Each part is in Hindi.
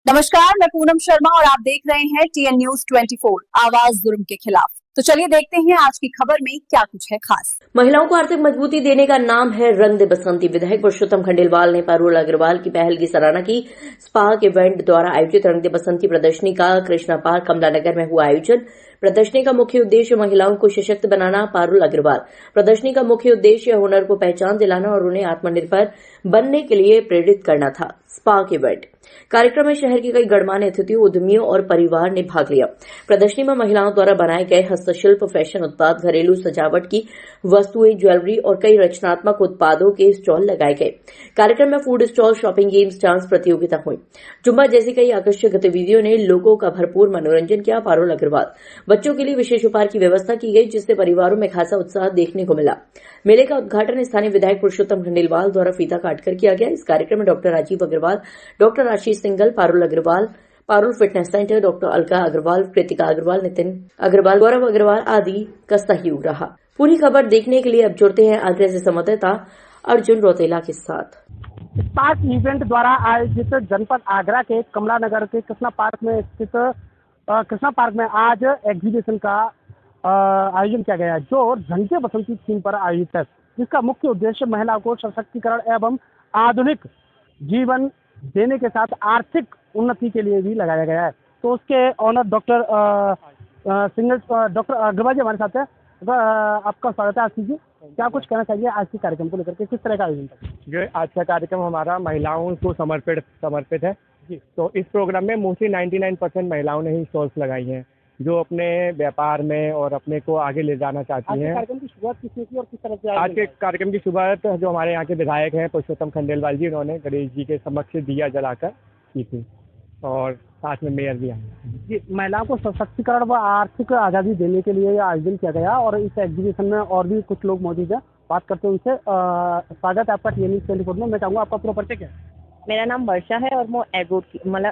नमस्कार, मैं पूनम शर्मा और आप देख रहे हैं TN News 24 आवाज जुर्म के खिलाफ। तो चलिए देखते हैं आज की खबर में क्या कुछ है खास। महिलाओं को आर्थिक मजबूती देने का नाम है रंग दे बसंती। विधायक पुरुषोत्तम खंडेलवाल ने पारुल अग्रवाल की पहल की सराहना की। स्पार्क इवेंट द्वारा आयोजित रंग दे बसंती प्रदर्शनी का कृष्णा पार्क कमला नगर में हुआ आयोजन। प्रदर्शनी का मुख्य उद्देश्य महिलाओं को सशक्त बनाना। पारुल अग्रवाल प्रदर्शनी का मुख्य उद्देश्य हुनर को पहचान दिलाना और उन्हें आत्मनिर्भर बनने के लिए प्रेरित करना था। स्पार्क इवेंट कार्यक्रम में शहर के कई गणमान्य अतिथियों, उद्यमियों और परिवार ने भाग लिया। प्रदर्शनी में महिलाओं द्वारा बनाए गए हस्तशिल्प, फैशन उत्पाद, घरेलू सजावट की वस्तुएं, ज्वेलरी और कई रचनात्मक उत्पादों के स्टॉल लगाए गए। कार्यक्रम में food stall, shopping, games, dance प्रतियोगिता हुई। जुम्बा जैसी कई आकर्षक गतिविधियों ने लोगों का भरपूर मनोरंजन किया। पारुल अग्रवाल बच्चों के लिए विशेष उपहार की व्यवस्था की गई, जिससे परिवारों में खासा उत्साह देखने को मिला। मेले का उद्घाटन स्थानीय विधायक पुरुषोत्तम खंडेलवाल द्वारा फीता काटकर किया गया। इस कार्यक्रम में doctor Rajeev Agarwal, doctor Ashish Singhal, Parul Agarwal, Parul fitness centre, doctor Alka Agarwal, Kritika Agarwal, Nitin Agarwal, Gaurav Agarwal आदि का सहयोग रहा। पूरी खबर देखने के लिए अब जुड़ते हैं आगरा से संवाददाता अर्जुन रौतेला के साथ। स्पार्क इवेंट द्वारा आयोजित जनपद आगरा के कमला नगर के कृष्णा पार्क में स्थित कृष्णा पार्क में आज एग्जीबिशन का आयोजन किया गया है, जो रंग दे बसंती थीम पर आयोजित है, जिसका मुख्य उद्देश्य महिला को सशक्तिकरण एवं आधुनिक जीवन देने के साथ आर्थिक उन्नति के लिए भी लगाया गया है। तो उसके ऑनर डॉक्टर अग्रवाल जी हमारे साथ है। आपका स्वागत है आशीष जी। क्या कुछ कहना चाहिए आज के कार्यक्रम को लेकर के, किस तरह का आयोजन था? जो आज का कार्यक्रम हमारा महिलाओं को समर्पित है जी। तो इस प्रोग्राम में मोस्टली 99% महिलाओं ने ही स्टॉल्स लगाई हैं, जो अपने व्यापार में और अपने को आगे ले जाना चाहती हैं। कार्यक्रम की शुरुआत किसने की और किस तरह से? आज के कार्यक्रम की शुरुआत जो हमारे यहाँ के विधायक हैं पुरुषोत्तम खंडेलवाल जी, उन्होंने गणेश जी के समक्ष दिया जलाकर की थी और साथ में मेयर भी आए जी। महिलाओं को सशक्तिकरण व आर्थिक आज़ादी देने के लिए आयोजन किया गया और इस एग्जीबिशन में और भी कुछ लोग मौजूद हैं। बात करते हैं उनसे। स्वागत है आपका TN News 24 में। मैं चाहूँगा आपका पूरा परिचय क्या है? मेरा नाम वर्षा है और मैं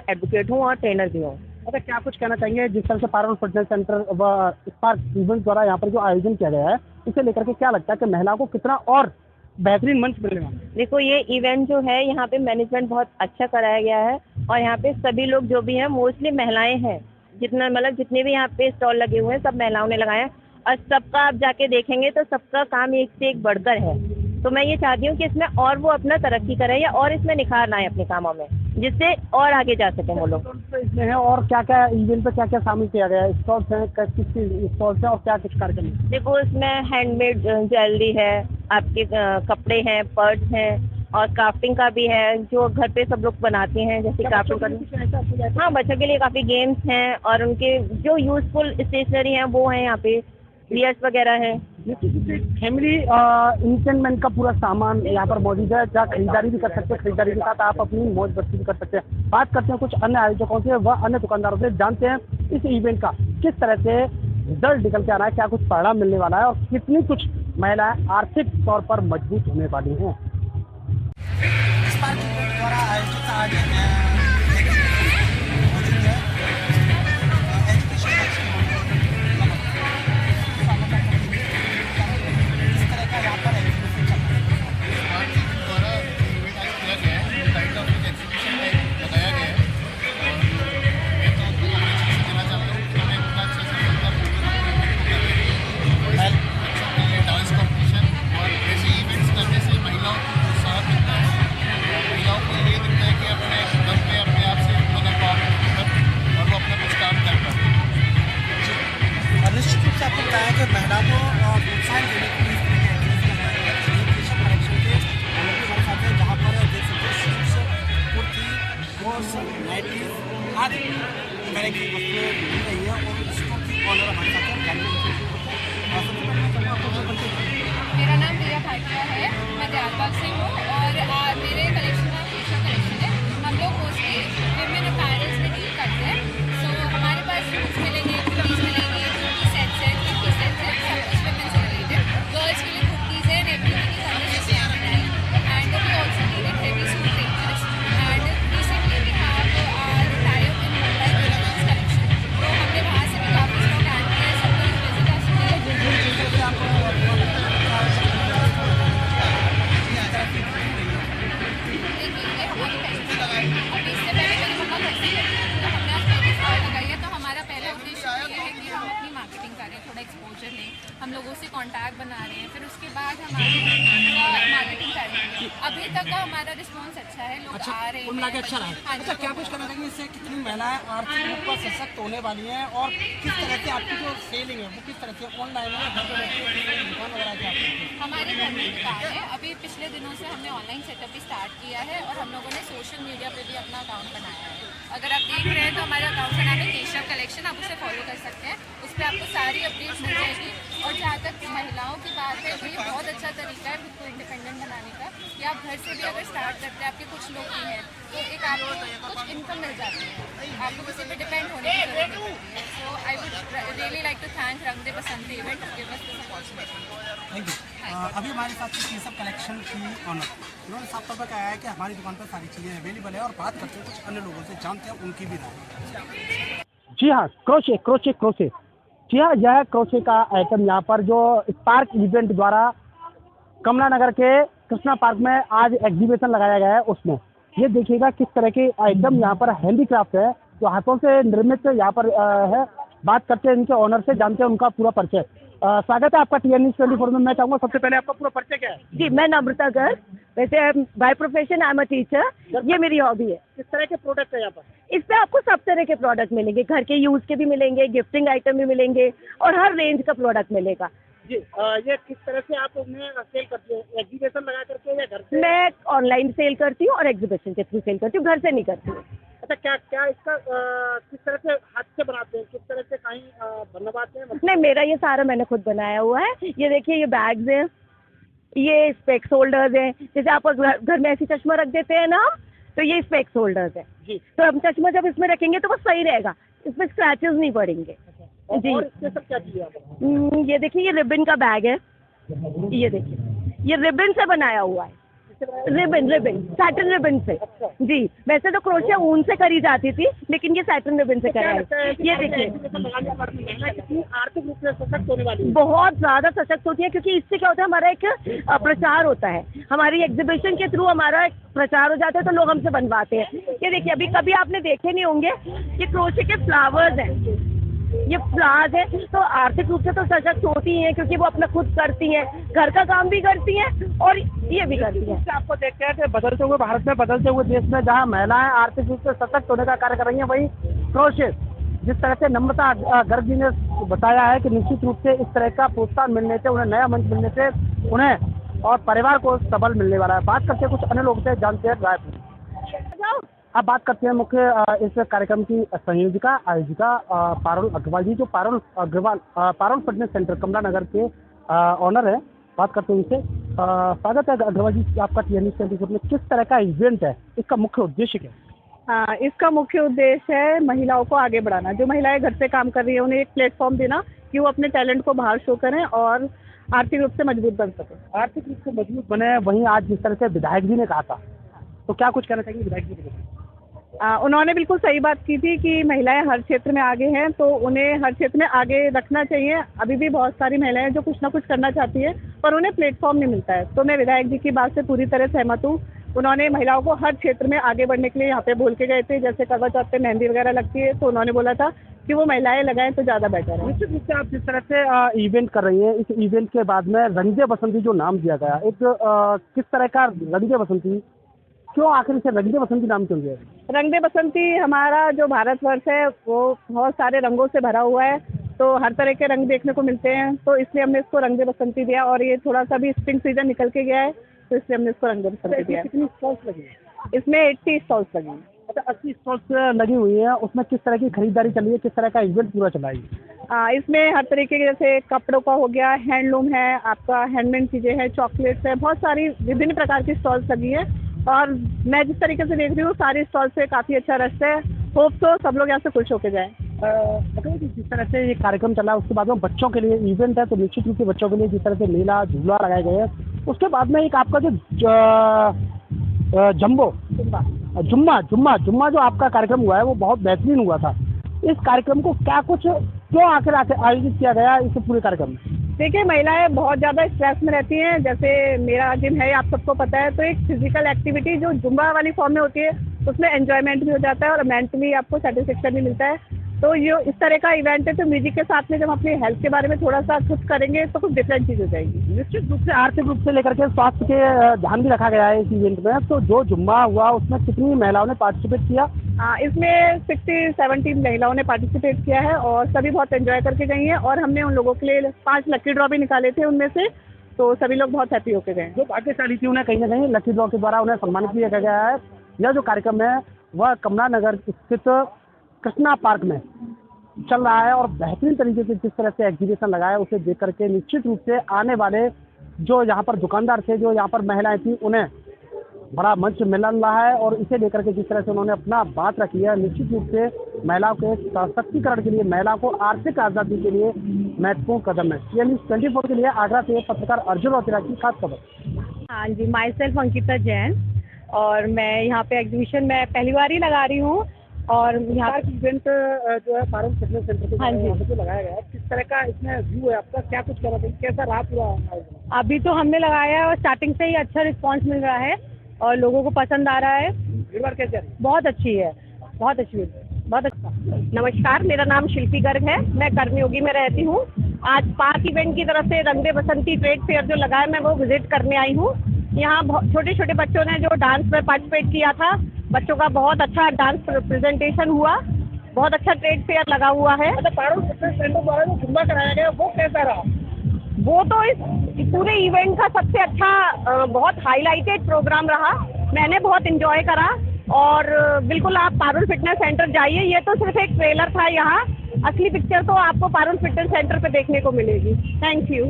एडवोकेट हूँ और ट्रेनर भी हूँ। अच्छा, क्या कुछ कहना चाहिए जिस तरह से पारुल फिटनेस सेंटर व स्पार्क इवेंट द्वारा यहाँ पर जो आयोजन किया गया है, इसे लेकर के क्या लगता है कि महिलाओं को कितना और बेहतरीन मंच मिलने वाला है? देखो, ये इवेंट जो है यहाँ पे मैनेजमेंट बहुत अच्छा कराया गया है और यहाँ पे सभी लोग जो भी हैं मोस्टली महिलाएं हैं। जितने भी यहाँ पे स्टॉल लगे हुए हैं सब महिलाओं ने लगाए हैं और सबका आप जाके देखेंगे तो सबका काम एक से एक बढ़कर है। तो मैं ये चाहती हूँ कि इसमें और वो अपना तरक्की करें या और इसमें निखार लाएं अपने कामों में, जिससे और आगे जा सकें वो लोग। इसमें है और क्या क्या इवेंट पे क्या क्या शामिल किया गया है? स्टॉल्स हैं, किस स्टॉल्स हैं और क्या कुछ कार्यक्रम है? देखो, इसमें हैंडमेड ज्वेलरी है, आपके कपड़े हैं, पर्स हैं और क्राफ्टिंग का भी है, जो घर पे सब लोग बनाते हैं, जैसे क्राफ्टिंग करना। हाँ, बच्चों के लिए काफ़ी गेम्स हैं और उनके जो यूजफुल स्टेशनरी हैं वो हैं यहाँ पे, बियर्स वगैरह है। फैमिली इंटरटेनमेंट का पूरा सामान यहाँ पर मौजूद है, जहाँ खरीदारी भी कर सकते हैं। खरीदारी के साथ आप अपनी मौज मस्ती भी कर सकते हैं। बात करते हैं कुछ अन्य आयोजकों से व अन्य दुकानदारों से, जानते हैं इस इवेंट का किस तरह से रिजल्ट निकल के आ रहा है, क्या कुछ परिणाम मिलने वाला है और कितनी कुछ महिलाएं आर्थिक तौर पर मजबूत होने वाली हैं। मेरा नाम रिया भाटिया है, मैं दयालबाग से हूँ और मेरे कलेक्शन में फेशियल कलेक्शन है। हम लोग मोस्टली विमेन अपैरल्स में डील करते हैं। सो हमारे पास सूट्स मिलेंगे, कुर्तीज़ मिलेंगे, कुर्ती सेट्स है, कुर्ती सेट्स है, सब कुछ विमेन से रिलेटेड। गर्ल्स के लिए कुर्तीज़ है, nativities and we also needed heavy suit rangers and recently we have tie up in Mumbai women's collection. तो हमने वहाँ से भी काफ़ी स्टॉक ऐड किया है, सब लोग विजिट कर सकते हैं। हम लोगों से कांटेक्ट बना रहे हैं, फिर उसके बाद हमारी मार्केटिंग कर रहे हैं। अभी तक का हमारा रिस्पांस अच्छा है, लोग आ रहे हैं। कुल मिला के अच्छा रहा है। हाँ जी। अच्छा, क्या कुछ करना चाहिए, इससे कितनी महिलाएं आर्थिक रूप से सशक्त होने वाली हैं और किस तरह से आपकी जो सेलिंग है वो किस तरह से ऑनलाइन है, घर पे बैठ के दुकान वगैरह की आपकी? हमारे घर में दुकान है। अभी पिछले दिनों से हमने ऑनलाइन सेटअप भी स्टार्ट किया है और हम लोगों ने सोशल मीडिया पे भी अपना अकाउंट बनाया है। अगर आप देख रहे हैं तो हमारे अकाउंट का नाम है केशव कलेक्शन, आप उसे फॉलो कर सकते हैं। उस पर आपको सारी अपडेट्स मिल जाएगी। और जहाँ तक महिलाओं की बात है, ये बहुत अच्छा तरीका है खुद को इंडिपेंडेंट बनाने का, कि आप घर से भी अगर स्टार्ट करते हैं, आपके कुछ लोग भी हैं तो एक आपको कुछ इनकम मिल जाती है, आपको किसी पे डिपेंड होने की जरूरत नहीं पड़ती है। So I would really like to thank Rang De Basanti event to give us this opportunity. Thank you. अभी हमारे साथ केशव कलेक्शन की ऑनर, उन्होंने साफ तौर पर कहा है कि हमारी दुकान पर सारी चीज़ें अवेलेबल है और बात करते हैं कुछ अन्य लोगों से, जानते हैं उनकी भी राय। जी हाँ, क्रोशे जी हाँ, यह क्रोशे का आइटम यहाँ पर जो स्पार्क इवेंट द्वारा कमला नगर के कृष्णा पार्क में आज एग्जीबिशन लगाया गया है, उसमें ये देखिएगा किस तरह के आइटम यहाँ पर हैंडीक्राफ्ट है जो हाथों से निर्मित यहाँ पर है। बात करते हैं इनके ऑनर से, जानते हैं उनका पूरा परिचय। स्वागत है आपका TN News 24 में। मैं चाहूँगा सबसे पहले आपका पूरा परिचय क्या है? जी, मैं नम्रता गर्ग, वैसे by profession I am a teacher, ये मेरी हॉबी है। किस तरह के प्रोडक्ट है यहाँ पर? इसमें आपको सब तरह के प्रोडक्ट मिलेंगे, घर के यूज के भी मिलेंगे, गिफ्टिंग आइटम भी मिलेंगे और हर रेंज का प्रोडक्ट मिलेगा। जी, ये किस तरह से आप उन्हें सेल करते हैं? एग्जीबिशन लगा करके या घर से? मैं ऑनलाइन सेल करती हूँ और एग्जीबिशन के थ्रू सेल करती हूँ, घर से नहीं करती हूँ। अच्छा, क्या इसका किस तरह से हाथ से बनाते हैं, किस तरह से कहीं बनवाते हैं? नहीं, मेरा ये सारा मैंने खुद बनाया हुआ है। ये देखिए, ये बैग्स हैं, ये स्पेक्स होल्डर्स हैं। जैसे आप घर में ऐसी चश्मा रख देते हैं ना, तो ये स्पेक्स होल्डर्स है जी। तो हम चश्मा जब इसमें रखेंगे तो वो सही रहेगा, इसमें स्क्रैचेस नहीं पड़ेंगे। जी। और इसके सब क्या चीज़ है? ये देखिए, ये रिबन का बैग है। ये देखिए, ये रिबन से बनाया हुआ है, रिबन सैटिन रिबन से। जी, वैसे तो क्रोशिया ऊन से करी जाती थी, लेकिन ये सैटिन रिबन से करा है। ये देखिए, आर्थिक रूप से सशक्त होने वाली है। बहुत ज्यादा सशक्त होती है, क्योंकि इससे क्या होता है, हमारा एक प्रचार होता है। हमारी एग्जीबिशन के थ्रू हमारा एक प्रचार हो जाता है, तो लोग हमसे बनवाते हैं। ये देखिए, अभी कभी आपने देखे नहीं होंगे, ये क्रोशिया के फ्लावर्स हैं, ये फ्लावर्स है। तो आर्थिक रूप से तो सशक्त होती हैं, क्योंकि वो अपना खुद करती हैं, घर का काम भी करती हैं और ये भी करती हैं। आपको देखते हैं कि बदलते हुए भारत में, बदलते हुए देश में जहां महिलाएं आर्थिक रूप से सशक्त होने का कार्य कर रही हैं, वहीं क्रोशे जिस तरह से नम्रता गर्ग जी ने बताया है कि निश्चित रूप से इस तरह का प्रोत्साहन मिलने से, उन्हें नया मंच मिलने से उन्हें और परिवार को सबल मिलने वाला है। बात करते हैं कुछ अन्य लोगों से, जानते हैं राय। अब बात करते हैं मुख्य इस कार्यक्रम की संयोजिका आयोजिका पारुल अग्रवाल जी, जो पारुल फिटनेस सेंटर कमला नगर के ऑनर है। बात करते हैं इनसे। स्वागत है अग्रवाल जी आपका TN News 24 में। किस तरह का इवेंट है, इसका मुख्य उद्देश्य क्या है? इसका मुख्य उद्देश्य है महिलाओं को आगे बढ़ाना। जो महिलाएं घर से काम कर रही है, उन्हें एक प्लेटफॉर्म देना कि वो अपने टैलेंट को बाहर शो करें और आर्थिक रूप से मजबूत बन सके। आर्थिक रूप से मजबूत बने। वहीं आज जिस तरह से विधायक जी ने कहा था, तो क्या कुछ कहना चाहिए विधायक जी के? उन्होंने बिल्कुल सही बात की थी कि महिलाएं हर क्षेत्र में आगे हैं, तो उन्हें हर क्षेत्र में आगे रखना चाहिए। अभी भी बहुत सारी महिलाएं जो कुछ ना कुछ करना चाहती हैं, पर उन्हें प्लेटफॉर्म नहीं मिलता है। तो मैं विधायक जी की बात से पूरी तरह सहमत हूँ। उन्होंने महिलाओं को हर क्षेत्र में आगे बढ़ने के लिए यहाँ पे बोल के गए थे। जैसे करवा चौथ पे मेहंदी वगैरह लगती है, तो उन्होंने बोला था कि वो महिलाएं लगाएं तो ज़्यादा बेटर है। निश्चित रूप से आप जिस तरह से इवेंट कर रही हैं, इस इवेंट के बाद में रंगे बसंती जो नाम दिया गया, एक किस तरह का रंगे बसंती, क्यों आखिर से रंगे बसंती नाम क्यों दिया? रंग दे बसंती, हमारा जो भारतवर्ष है वो बहुत सारे रंगों से भरा हुआ है, तो हर तरह के रंग देखने को मिलते हैं, तो इसलिए हमने इसको रंग दे बसंती दिया। और ये थोड़ा सा भी स्प्रिंग सीजन निकल के गया है, तो इसलिए हमने इसको रंग दे बसंती दिया। कितनी स्टॉल्स लगी है? इसमें 80 स्टॉल्स लगी हैं। अच्छा, 80 स्टॉल्स लगी हुई हैं। उसमें किस तरह की खरीदारी चल रही है, किस तरह का इवेंट पूरा चला है? इसमें हर तरीके के, जैसे कपड़ों का हो गया, हैंडलूम है, आपका हैंडमेड चीज़ें हैं, चॉकलेट्स है, बहुत सारी विभिन्न प्रकार की स्टॉल्स लगी हैं। और मैं जिस तरीके से देख रही हूँ, सारी स्टॉल से काफ़ी अच्छा रश है। होप तो सब लोग यहाँ से खुश होकर जाएं। जिस तरह से ये कार्यक्रम चला है, उसके बाद में बच्चों के लिए इवेंट है, तो निश्चित रूप से बच्चों के लिए जिस तरह से मेला झूला लगाए गए हैं, उसके बाद में एक आपका जो जुम्मा जो आपका कार्यक्रम हुआ है, वो बहुत बेहतरीन हुआ था। इस कार्यक्रम को क्यों आखिर आयोजित किया गया इस पूरे कार्यक्रम में? देखिए, महिलाएं बहुत ज़्यादा स्ट्रेस में रहती हैं। जैसे मेरा जिम है, आप सबको पता है, तो एक फिजिकल एक्टिविटी जो जुम्बा वाली फॉर्म में होती है, उसमें एंजॉयमेंट भी हो जाता है और मेंटली आपको सेटिस्फेक्शन भी मिलता है। तो ये इस तरह का इवेंट है, तो म्यूजिक के साथ में जब अपने हेल्थ के बारे में थोड़ा सा कुछ करेंगे तो कुछ डिफरेंट चीज हो जाएगी। निश्चित रूप से आर्थिक रूप से लेकर के स्वास्थ्य के ध्यान भी रखा गया है इस इवेंट में। तो जो जुम्मा हुआ उसमें कितनी महिलाओं ने पार्टिसिपेट किया? इसमें 60-70 महिलाओं ने पार्टिसिपेट किया है और सभी बहुत एंजॉय करके गई हैं। और हमने उन लोगों के लिए 5 लकी ड्रॉ भी निकाले थे उनमें से, तो सभी लोग बहुत हैप्पी होके गए। जो भाग्यशाली थी उन्हें कहीं ना कहीं लकी ड्रॉ के द्वारा उन्हें सम्मानित भी किया गया है। यह जो कार्यक्रम है वह कमला नगर स्थित कृष्णा पार्क में चल रहा है और बेहतरीन तरीके से जिस तरह से एग्जीबिशन लगाया उसे देख करके निश्चित रूप से आने वाले जो यहाँ पर दुकानदार थे, जो यहाँ पर महिलाएं थी, उन्हें बड़ा मंच मिल रहा है। और इसे लेकर के जिस तरह से उन्होंने अपना बात रखी है, निश्चित रूप से महिलाओं के सशक्तिकरण के लिए, महिलाओं को आर्थिक आज़ादी के लिए महत्वपूर्ण कदम है। न्यूज़ 24 के लिए आगरा से पत्रकार अर्जुन रौतेला की खास खबर। हाँ जी, माई सेल्फ अंकिता जैन और मैं यहाँ पे एग्जीबिशन में पहली बार ही लगा रही हूँ। और यहाँ इवेंट जो है पारुल फिटनेस सेंटर पे हाँ जी जो लगाया गया है, किस तरह का इसमें व्यू है आपका, क्या कुछ करना चाहिए, कैसा रहा पूरा? अभी तो हमने लगाया है और स्टार्टिंग से ही अच्छा रिस्पांस मिल रहा है और लोगों को पसंद आ रहा है। भीड़ कैसे? बहुत अच्छी है, बहुत अच्छी है, बहुत अच्छा। नमस्कार, मेरा नाम शिल्पी गर्ग है, मैं कर्मयोगी में रहती हूँ। आज पार्क इवेंट की तरफ से रंग बसंती ट्रेड फेयर जो लगा है, मैं वो विजिट करने आई हूँ। यहाँ छोटे छोटे बच्चों ने जो डांस में पार्टिसिपेट किया था, बच्चों का बहुत अच्छा डांस प्रेजेंटेशन हुआ, बहुत अच्छा ट्रेड फेयर लगा हुआ है। पारुल फिटनेस सेंटर द्वारा जो जुम्मा कराया गया वो कैसा रहा? वो तो इस पूरे इवेंट का सबसे अच्छा बहुत हाईलाइटेड प्रोग्राम रहा, मैंने बहुत एंजॉय करा। और बिल्कुल आप पारुल फिटनेस सेंटर जाइए, ये तो सिर्फ एक ट्रेलर था, यहाँ असली पिक्चर तो आपको पारुल फिटनेस सेंटर पे देखने को मिलेगी। Thank you.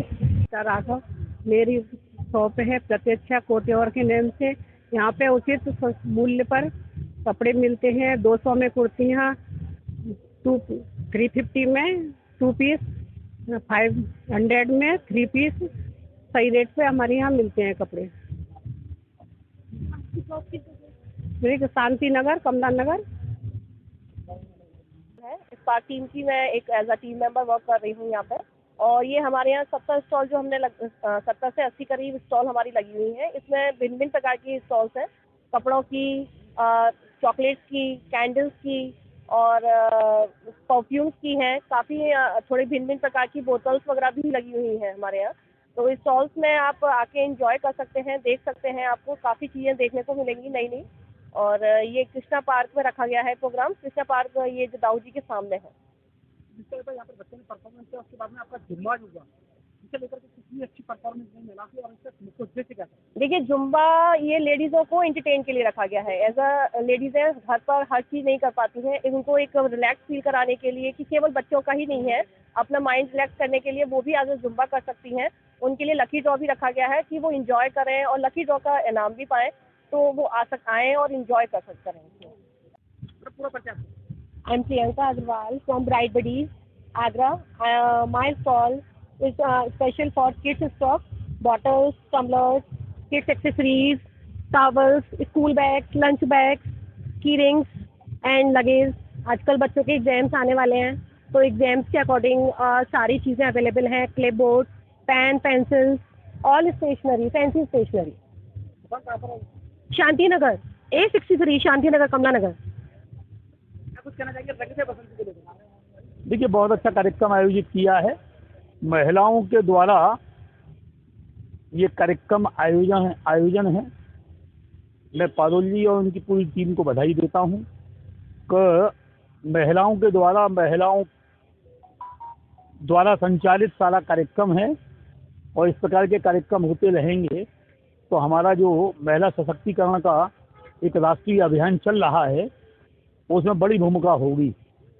राघव, मेरी शॉप है प्रत्यक्षा कोटेवर के नाम से। यहाँ पे उचित मूल्य पर कपड़े मिलते हैं। 200 में कुर्तियाँ, 350 में 2 पीस, 500 में 3 पीस, सही रेट पे हमारे यहाँ मिलते हैं कपड़े। मेरी शांति नगर, कमला नगर है। इस पार्क टीम की मैं एक as a team member work कर रही हूँ यहाँ पर। और ये हमारे यहाँ 70 स्टॉल जो हमने 70 से 80 करीब स्टॉल हमारी लगी हुई हैं। इसमें भिन्न भिन्न प्रकार की स्टॉल्स हैं, कपड़ों की, चॉकलेट्स की, कैंडल्स की और परफ्यूम्स की हैं। काफ़ी थोड़ी भिन्न भिन्न प्रकार की बोतल्स वगैरह भी लगी हुई हैं हमारे यहाँ। तो इस स्टॉल्स में आप आके एंजॉय कर सकते हैं, देख सकते हैं, आपको काफ़ी चीज़ें देखने को मिलेंगी नई नई। और ये कृष्णा पार्क में रखा गया है प्रोग्राम। कृष्णा पार्क ये जो दाऊ जी के सामने है। जिस तरह यहाँ पर बच्चों ने परफॉर्मेंस किया, उसके बाद में आपका जुम्मा जो हुआ, इसे लेकर के कितनी अच्छी परफॉर्मेंस मिला थी और इसका मुख्य उद्देश्य क्या था? देखिए, जुम्बा ये लेडीज़ों को एंटरटेन के लिए रखा गया है। एज अ लेडीज़ है, घर पर हर चीज़ नहीं कर पाती हैं, उनको एक रिलैक्स फील कराने के लिए, कि केवल बच्चों का ही नहीं है, अपना माइंड रिलैक्स करने के लिए वो भी आज जुम्बा कर सकती हैं। उनके लिए लकी ड्रॉ भी रखा गया है कि वो इंजॉय करें और लकी ड्रॉ का इनाम भी पाएँ, तो वो आए और इंजॉय कर सकते हैं। पूरा परिचय। I am Priyanka Agarwal from Bright Buddies, Agra. My stall is special for kids stock, bottles, tumblers, kids accessories, towels, school bags, lunch bags, key rings and luggage. आजकल बच्चों के एग्जाम्स आने वाले हैं, तो एग्जाम्स के अकॉर्डिंग सारी चीज़ें अवेलेबल हैं। Clipboard, pen, pencils, all stationery, fancy stationery. Shanti Nagar, A63, Shanti Nagar, Kamla Nagar. कुछ कहना चाहिए रंग से बसंती को लेकर? देखिए, बहुत अच्छा कार्यक्रम आयोजित किया है महिलाओं के द्वारा। ये कार्यक्रम आयोजन है। मैं पारुल जी और उनकी पूरी टीम को बधाई देता हूँ कि महिलाओं के द्वारा संचालित सारा कार्यक्रम है और इस प्रकार के कार्यक्रम होते रहेंगे तो हमारा जो महिला सशक्तिकरण का एक राष्ट्रीय अभियान चल रहा है उसमें बड़ी भूमिका होगी।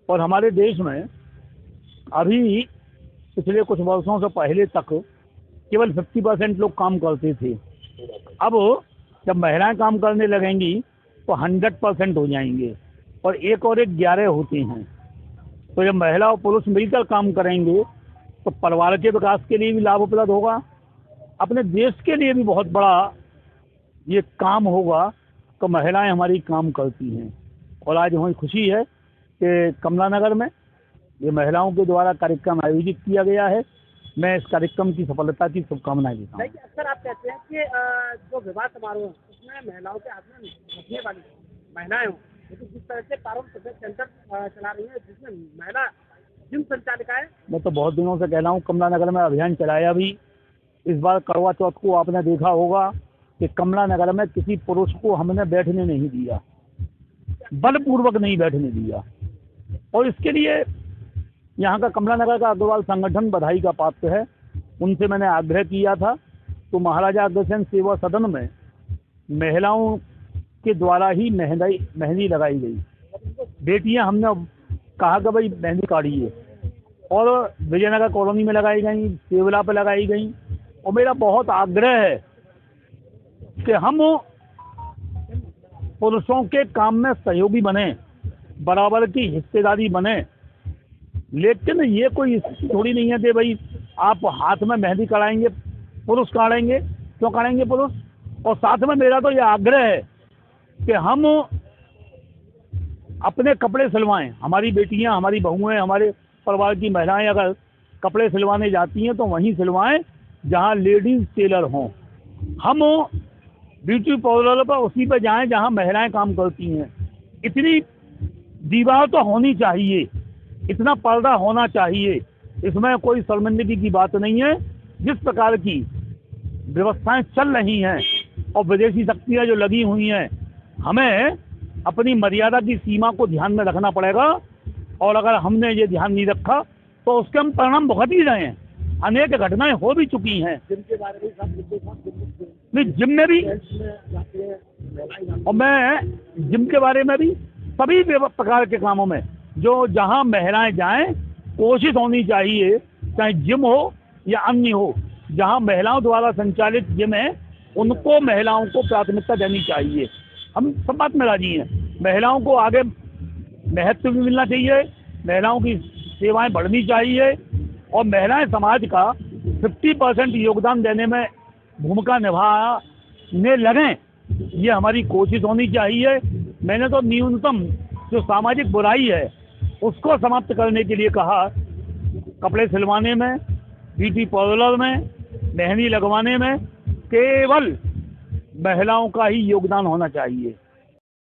और हमारे देश में अभी पिछले कुछ वर्षों से पहले तक केवल 50% लोग काम करते थे। अब जब महिलाएं काम करने लगेंगी तो 100% हो जाएंगे और एक और 11 होते हैं। तो जब महिला और पुरुष मिलकर काम करेंगे तो परिवार के विकास के लिए भी लाभ उपलब्ध होगा, अपने देश के लिए भी बहुत बड़ा ये काम होगा। तो महिलाएं हमारी काम करती हैं और आज हमें खुशी है कि कमला नगर में ये महिलाओं के द्वारा कार्यक्रम आयोजित किया गया है। मैं इस कार्यक्रम की सफलता की शुभकामनाएं देता हूँ। अक्सर आप कहते हैं कि जो विवाह समारोह है उसमें महिलाओं के हाथ में रखने वाली महिलाएं हों, लेकिन जिस तरह से पारुल फिटनेस सेंटर चला रही है जिसमें महिला जिम संचालिका है। मैं तो बहुत दिनों से कह रहा हूँ, कमला नगर में अभियान चलाया भी। इस बार करवा चौथ को आपने देखा होगा कि कमला नगर में किसी पुरुष को हमने बैठने नहीं दिया, बलपूर्वक नहीं बैठने दिया। और इसके लिए यहाँ का कमला नगर का अग्रवाल संगठन बधाई का पात्र है। उनसे मैंने आग्रह किया था तो महाराजा अग्रसेन सेवा सदन में महिलाओं के द्वारा ही मेहंदी लगाई गई। बेटियां हमने कहा कि भाई मेहंदी काढ़िए, और विजयनगर कॉलोनी में लगाई गई, सेवला पे लगाई गई। और मेरा बहुत आग्रह है कि हम पुरुषों के काम में सहयोगी बने, बराबर की हिस्सेदारी बने। लेकिन ये कोई स्थिति थोड़ी नहीं है कि भाई आप हाथ में मेहंदी कराएंगे, पुरुष काढ़ेंगे। क्यों काढ़ेंगे पुरुष? और साथ में मेरा तो ये आग्रह है कि हम अपने कपड़े सिलवाएं। हमारी बेटियां, हमारी बहुएं, हमारे परिवार की महिलाएं अगर कपड़े सिलवाने जाती हैं तो वहीं सिलवाएं जहां लेडीज टेलर हों। हम ब्यूटी पार्लर पर उसी पर जाएं जहां महिलाएं काम करती हैं। इतनी दीवार तो होनी चाहिए, इतना पर्दा होना चाहिए। इसमें कोई शर्मिंदगी की बात नहीं है। जिस प्रकार की व्यवस्थाएं चल रही हैं और विदेशी शक्तियां जो लगी हुई हैं, हमें अपनी मर्यादा की सीमा को ध्यान में रखना पड़ेगा। और अगर हमने ये ध्यान नहीं रखा तो उसके हम परिणाम भुगत ही रहे हैं। अनेक घटनाएं हो भी चुकी हैं। नहीं, जिम में भी, और मैं जिम के बारे में भी, सभी प्रकार के कामों में जो जहां महिलाएं जाएं, कोशिश होनी चाहिए, चाहे जिम हो या अन्य हो, जहां महिलाओं द्वारा संचालित जिम है उनको महिलाओं को प्राथमिकता देनी चाहिए। हम सब बात में राजी हैं। महिलाओं को आगे महत्व भी मिलना चाहिए, महिलाओं की सेवाएं बढ़नी चाहिए, और महिलाएं समाज का 50% योगदान देने में भूमिका निभाने लगें, ये हमारी कोशिश होनी चाहिए। मैंने तो न्यूनतम जो सामाजिक बुराई है उसको समाप्त करने के लिए कहा। कपड़े सिलवाने में, ब्यूटी पार्लर में, मेहंदी लगवाने में केवल महिलाओं का ही योगदान होना चाहिए।